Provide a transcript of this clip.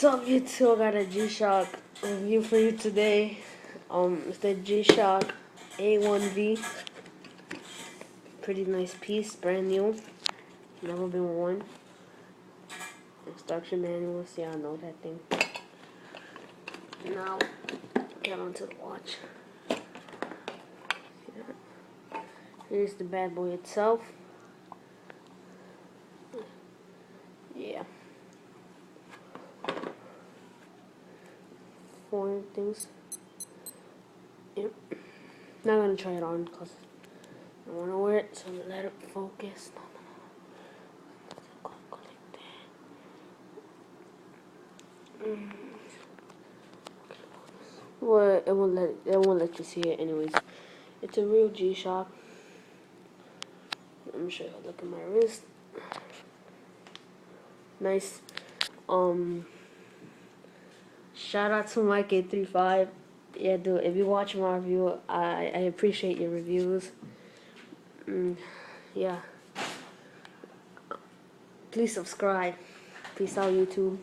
What's up, YouTube? I got a G-Shock review for you today. It's the G-Shock A1V. Pretty nice piece, brand new. Never been worn. Instruction manual, see, I know that thing. Now, get onto the watch. Here's the bad boy itself. Yeah. Four things. Yep. Not gonna try it on because I wanna wear it, so let it focus. Go like that. Well, it won't let you see it anyways. It's a real G-Shock. Let me show you. Look at my wrist. Nice. Shout out to Mike835. Yeah, dude, if you watch my review, I appreciate your reviews. Yeah. Please subscribe. Peace out, YouTube.